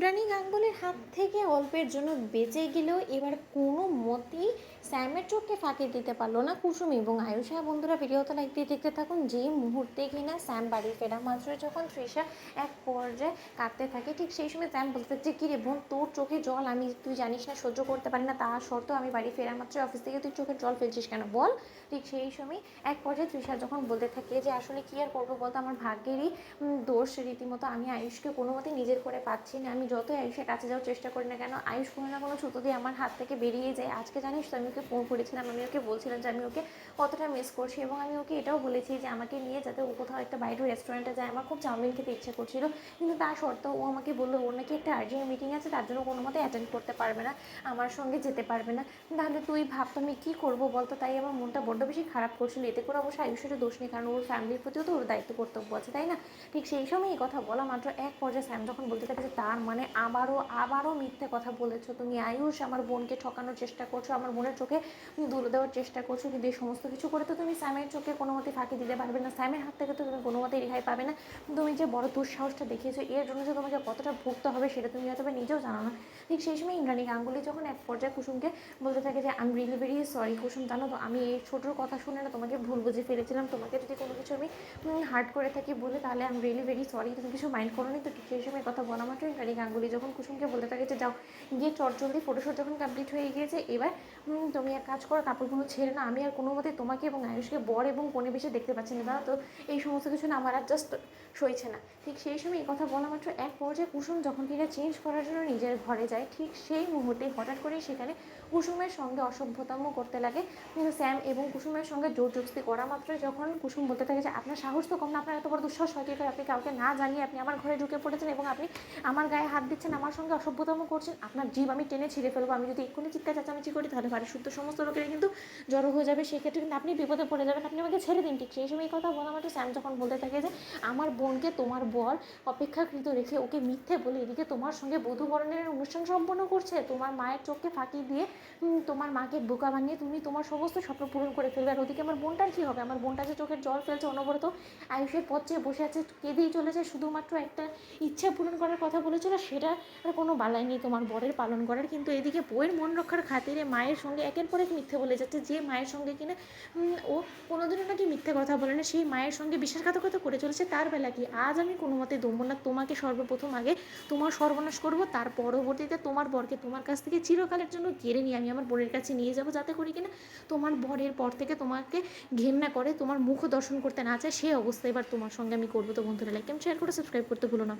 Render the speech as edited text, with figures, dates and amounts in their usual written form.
ইন্দ্রাণী গাঙ্গুলির হাত থেকে অল্পের জন্য বেঁচে গেলেও এবার কোনো মতেই স্যামের চোখকে ফাঁকি দিতে পারলো না কুসুম এবং আয়ুষ। হ্যাঁ বন্ধুরা, ভিডিওতে লাইক দিয়ে দেখতে থাকুন। যে মুহূর্তে কিনা স্যাম বাড়ি ফেরা মাত্র যখন তৃষা এক পর্যায়ে কাঁদতে থাকে, ঠিক সেই সময় স্যাম বলতে যে কী রে বোন, তোর চোখে জল আমি তুই জানিস না সহ্য করতে পারি না, তার সত্ত্বেও আমি বাড়ি ফেরা মাত্র অফিস থেকে তুই চোখের জল ফেলছিস কেন বল। ঠিক সেই সময় এক পর্যায়ে তৃষা যখন বলতে থাকে যে আসলে কী আর করবো বলতো, আমার ভাগ্যেরই দোষ রীতিমতো, আমি আয়ুষকে কোনো মতে নিজের করে পাচ্ছি না। আমি যতই আয়ুষের কাছে যাওয়ার চেষ্টা করি না কেন, আয়ুষ কোনো না কোনো ছুতো দিয়ে আমার হাত থেকে বেরিয়ে যায়। আজকে জানিস তো আমি ওকে ফোন করেছিলাম, আমি ওকে বলছিলাম যে আমি ওকে কতটা মিস করছি, এবং আমি ওকে এটাও বলেছি যে আমাকে নিয়ে যাতে ও কোথাও একটা বাইরে রেস্টুরেন্টে যায়। আমার খুব চাউমিন খেতে ইচ্ছে করছিল, কিন্তু তা সত্ত্বেও ও আমাকে বললো ওর নাকি একটা আর্জেন্ট মিটিং আছে, তার জন্য কোনো মতে অ্যাটেন্ড করতে পারবে না, আমার সঙ্গে যেতে পারবে না। তাহলে তুই ভাব তো আমি কী করবো বলতো। তাই আমার মনটা বড্ড বেশি খারাপ করছিল। এতে করে অবশ্যই আয়ুষের দোষ নেই, কারণ ওর ফ্যামিলির প্রতিও তো ওর দায়িত্ব কর্তব্য আছে, তাই না? ঠিক সেই সময় এই কথা বলা মাত্র এক পর্যায়ে স্যাম যখন বলতে থাকে যে তার মানে আবারও মিথ্যে কথা বলেছো তুমি আয়ুষ, আমার বোনকে ঠকানোর চেষ্টা করছো, আমার বোনের চোখে ধুলো দেওয়ার চেষ্টা করছো, কিন্তু এই সমস্ত কিছু করে তো তুমি স্যামের চোখে কোনো মতে ফাঁকি দিতে পারবে না, স্যামের হাত থেকে তো তুমি কোনো মতে রেহাই পাবে না। তুমি যে বড় দুঃসাহসটা দেখিয়েছো, এর জন্য যে তোমাকে কতটা ভুগতে হবে সেটা তুমি হয়তো নিজেও জানো না। ঠিক সেই সময় ইন্দ্রাণী গাঙ্গুলি যখন এক পর্যায়ে কুসুমকে বলতে থাকে যে আমি রিয়েলি ভেরি সরি কুসুম, জানো তো আমি এই ছোটোর কথা শুনে না তোমাকে ভুল বুঝে ফেলেছিলাম, তোমাকে যদি কোনো কিছু আমি হার্ট করে থাকি বলে, তাহলে আমি রিয়েলি ভেরি সরি, তুমি কিছু মাইন্ড করো নি তো। ঠিক সেই সময় কথা বলা মাত্র ইন্দ্রাণী গাঙ্গুলি যখন কুসুমকে বলতে থাকে যে যাও গিয়ে চটজলদি ফটোশ্যুট যখন কমপ্লিট হয়ে গিয়েছে, এবার তুমি এক কাজ করো, কাপড়গুলো ছেড়ে না, আমি আর কোনো মতে তোমাকে এবং আয়ুষকে বর এবং কনে বেশি দেখতে পাচ্ছি না, দাদা তো এই সমস্ত কিছু না আমার আর জাস্ট সইছে না। ঠিক সেই সময় এই কথা বলা মাত্র এক পর্যায়ে কুসুম যখন কিনা চেঞ্জ করার জন্য নিজের ঘরে যায়, ঠিক সেই মুহূর্তে হঠাৎ করেই সেখানে কুসুমের সঙ্গে অসভ্যতাম করতে লাগে স্যাম, এবং কুসুমের সঙ্গে জোর জবস্তি করা মাত্র যখন কুসুম বলতে থাকে যে আপনার সাহস তো কম না, আপনার এত বড় দুঃসাহস হয় কি করে, আপনি কাউকে না জানিয়ে আপনি আমার ঘরে ঢুকে পড়েছেন এবং আপনি আমার গায়ে হাত দিচ্ছেন, আমার সঙ্গে অসভ্যতম করছেন, আপনার জীব আমি টেনে ছিঁড়ে ফেলবো, আমি যদি এক্ষুনি চিৎকার চেঁচামেচি করি তাহলে বাড়ির শুদ্ধ সমস্ত লোকেরা কিন্তু জড়ো হয়ে যাবে, সেক্ষেত্রে কিন্তু আপনি বিপদে পড়ে যাবেন, আপনি আমাকে ছেড়ে দিন। ঠিক সেই সময় এই কথা বলা মাত্র স্যাম যখন বলতে থাকে যে আমার বোনকে তোমার বর অপেক্ষাকৃত রেখে ওকে মিথ্যে বলে এদিকে তোমার সঙ্গে বধূবরণের অনুষ্ঠান সম্পন্ন করছে, তোমার মায়ের চোখকে ফাঁকি দিয়ে তোমার মাকে বোকা বানিয়ে তুমি তোমার সমস্ত স্বপ্ন পূরণ করে ফেলবে, আর ওদিকে আমার বোনটার কী হবে? আমার বোনটা যে চোখের জল ফেলছে অনবরত, আয়ুষের পথ চেয়ে বসে আছে, কেঁদেই চলেছে, শুধুমাত্র একটা ইচ্ছা পূরণ করার কথা বলেছিল, সেটা আর কোনো বালাই নেই তোমার বরের পালন করার, কিন্তু এদিকে বইয়ের মন রক্ষার খাতিরে মায়ের সঙ্গে একের পর এক মিথ্যে বলে যাচ্ছে, যে মায়ের সঙ্গে কিনা ও কোনোদিনও নাকি মিথ্যে কথা বলে না, সেই মায়ের সঙ্গে বিশ্বাসঘাতকতা করে চলেছে, তার বেলা কি? আজ আমি কোনো মতে দমবো না, তোমাকে সর্বপ্রথম আগে তোমার সর্বনাশ করবো, তার পরবর্তীতে তোমার বরকে তোমার কাছ থেকে চিরকালের জন্য কেড়ে নিয়ে আমি আমার বোনের কাছে নিয়ে যাবো, যাতে করে কিনা তোমার বরের পর থেকে তোমাকে ঘেন্না করে, তোমার মুখ দর্শন করতে না চায়, সেই অবস্থা এবার তোমার সঙ্গে আমি করবো। তো বন্ধুরা লাইক এন্ড শেয়ার করে সাবস্ক্রাইব করতে ভুলো না।